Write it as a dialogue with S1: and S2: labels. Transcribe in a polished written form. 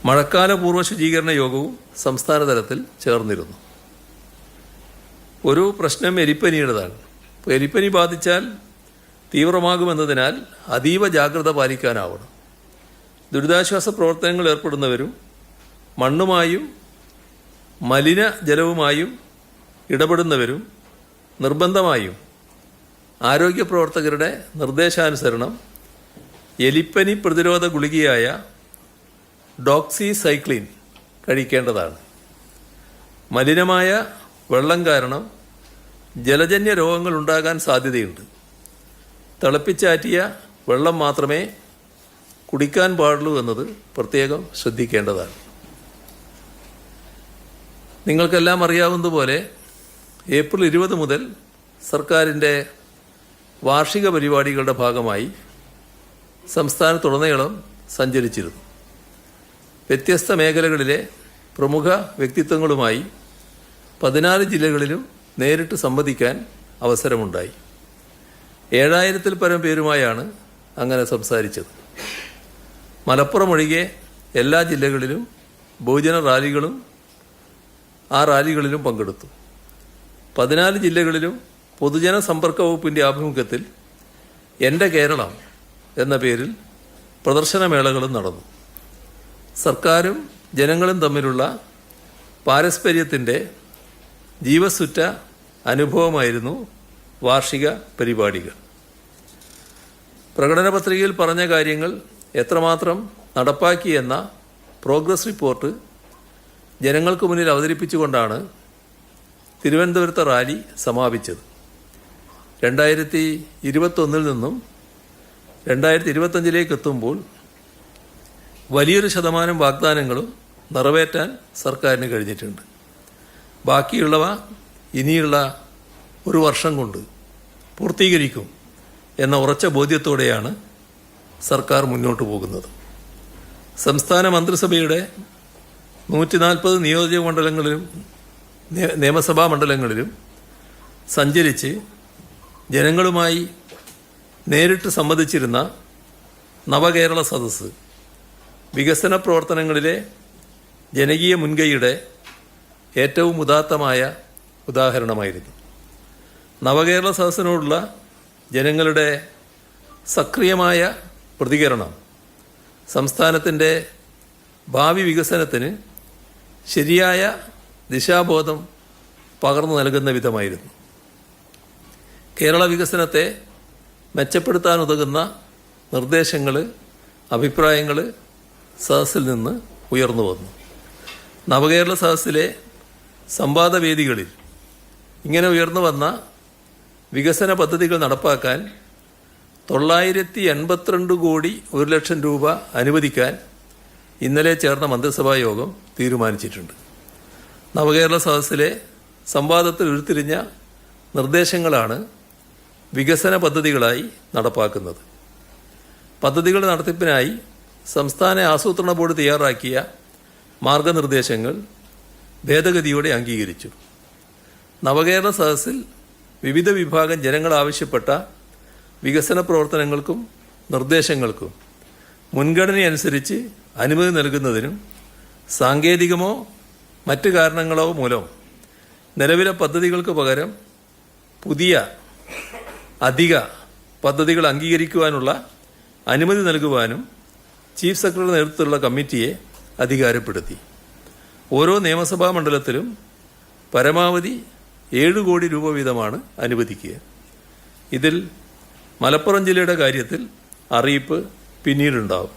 S1: മഴക്കാല പൂർവ്വ ശുചീകരണ യോഗവും സംസ്ഥാന തലത്തിൽ ചേർന്നിരുന്നു. ഒരു പ്രശ്നം എലിപ്പനിയുടേതാണ്. ഇപ്പോൾ എലിപ്പനി ബാധിച്ചാൽ തീവ്രമാകുമെന്നതിനാൽ അതീവ ജാഗ്രത പാലിക്കാനാവണം. ദുരിതാശ്വാസ പ്രവർത്തനങ്ങൾ ഏർപ്പെടുന്നവരും മണ്ണുമായും മലിനജലവുമായും ഇടപെടുന്നവരും നിർബന്ധമായും ആരോഗ്യ പ്രവർത്തകരുടെ നിർദ്ദേശാനുസരണം എലിപ്പനി പ്രതിരോധ ഗുളികയായ ഡോക്സിസൈക്ലിൻ കഴിക്കേണ്ടതാണ്. മലിനമായ വെള്ളം കാരണം ജലജന്യ രോഗങ്ങൾ ഉണ്ടാകാൻ സാധ്യതയുണ്ട്. തിളപ്പിച്ചാറ്റിയ വെള്ളം മാത്രമേ കുടിക്കാൻ പാടുള്ളൂ എന്നത് പ്രത്യേകം ശ്രദ്ധിക്കേണ്ടതാണ്. നിങ്ങൾക്കെല്ലാം അറിയാവുന്നതുപോലെ ഏപ്രിൽ 20 മുതൽ സർക്കാരിൻ്റെ വാർഷിക പരിപാടികളുടെ ഭാഗമായി സംസ്ഥാനത്തുടനീളം സഞ്ചരിച്ചിരുന്നു. വ്യത്യസ്ത മേഖലകളിലെ പ്രമുഖ വ്യക്തിത്വങ്ങളുമായി 14 ജില്ലകളിലും നേരിട്ട് സംവദിക്കാൻ അവസരമുണ്ടായി. 7000-ൽ പരം പേരുമായാണ് അങ്ങനെ സംസാരിച്ചത്. മലപ്പുറം ഒഴികെ എല്ലാ ജില്ലകളിലും ബഹുജന റാലികളും ആ റാലികളിലും പങ്കെടുത്തു. 14 ജില്ലകളിലും പൊതുജന സമ്പർക്ക വകുപ്പിൻ്റെ ആഭിമുഖ്യത്തിൽ എൻ്റെ കേരളം എന്ന പേരിൽ പ്രദർശനമേളകളും നടന്നു. സർക്കാരും ജനങ്ങളും തമ്മിലുള്ള പാരസ്പര്യത്തിൻ്റെ ജീവസുറ്റ അനുഭവമായിരുന്നു വാർഷിക പരിപാടികൾ. പ്രകടന പത്രികയിൽ പറഞ്ഞ കാര്യങ്ങൾ എത്രമാത്രം നടപ്പാക്കിയെന്ന പ്രോഗ്രസ് റിപ്പോർട്ട് ജനങ്ങൾക്ക് മുന്നിൽ അവതരിപ്പിച്ചുകൊണ്ടാണ് തിരുവനന്തപുരത്തെ റാലി സമാപിച്ചത്. 2021 നിന്നും 2025 എത്തുമ്പോൾ വലിയൊരു ശതമാനം വാഗ്ദാനങ്ങളും നിറവേറ്റാൻ സർക്കാരിന് കഴിഞ്ഞിട്ടുണ്ട്. ബാക്കിയുള്ളവ ഇനിയുള്ള ഒരു വർഷം കൊണ്ട് പൂർത്തീകരിക്കും എന്ന ഉറച്ച ബോധ്യത്തോടെയാണ് സർക്കാർ മുന്നോട്ട് പോകുന്നത്. സംസ്ഥാന മന്ത്രിസഭയുടെ 140 നിയോജക മണ്ഡലങ്ങളിലും നിയമസഭാ മണ്ഡലങ്ങളിലും സഞ്ചരിച്ച് ജനങ്ങളുമായി നേരിട്ട് സംവദിച്ചിരുന്ന നവകേരള സദസ്സ് വികസന പ്രവർത്തനങ്ങളിലെ ജനകീയ മുൻകൈയുടെ ഏറ്റവും ഉദാത്തമായ ഉദാഹരണമായിരുന്നു. നവകേരള സദസ്സിനോടുള്ള ജനങ്ങളുടെ സക്രിയമായ പ്രതികരണം സംസ്ഥാനത്തിൻ്റെ ഭാവി വികസനത്തിന് ശരിയായ ദിശാബോധം പകർന്നു നൽകുന്ന വിധമായിരുന്നു. കേരള വികസനത്തെ മെച്ചപ്പെടുത്താനുതകുന്ന നിർദ്ദേശങ്ങൾ, അഭിപ്രായങ്ങൾ സദസ്സിൽ നിന്ന് ഉയർന്നു വന്നു. നവകേരള സദസ്സിലെ സംവാദവേദികളിൽ ഇങ്ങനെ ഉയർന്നു വന്ന വികസന പദ്ധതികൾ നടപ്പാക്കാൻ 982 കോടി 1 ലക്ഷം രൂപ അനുവദിക്കാൻ ഇന്നലെ ചേർന്ന മന്ത്രിസഭാ യോഗം തീരുമാനിച്ചിട്ടുണ്ട്. നവകേരള സദസ്സിലെ സംവാദത്തിൽ ഉരുത്തിരിഞ്ഞ നിർദ്ദേശങ്ങളാണ് വികസന പദ്ധതികളായി നടപ്പാക്കുന്നത്. പദ്ധതികളുടെ നടത്തിപ്പിനായി സംസ്ഥാന ആസൂത്രണ ബോർഡ് തയ്യാറാക്കിയ മാർഗനിർദ്ദേശങ്ങൾ ഭേദഗതിയോടെ അംഗീകരിച്ചു. നവകേരള സദസ്സിൽ വിവിധ വിഭാഗം ജനങ്ങൾ ആവശ്യപ്പെട്ട വികസന പ്രവർത്തനങ്ങൾക്കും നിർദ്ദേശങ്ങൾക്കും മുൻഗണനയനുസരിച്ച് അനുമതി നൽകുന്നതിനും സാങ്കേതികമോ മറ്റ് കാരണങ്ങളോ മൂലം നിലവിലെ പദ്ധതികൾക്ക് പകരം പുതിയ അധിക പദ്ധതികൾ അംഗീകരിക്കുവാനുള്ള അനുമതി നൽകുവാനും ചീഫ് സെക്രട്ടറി നേതൃത്വത്തിലുള്ള കമ്മിറ്റിയെ അധികാരപ്പെടുത്തി. ഓരോ നിയമസഭാ മണ്ഡലത്തിലും പരമാവധി 7 കോടി രൂപ വീതമാണ് അനുവദിക്കുക. ഇതിൽ മലപ്പുറം ജില്ലയുടെ കാര്യത്തിൽ അറിയിപ്പ് പിന്നീടുണ്ടാവും.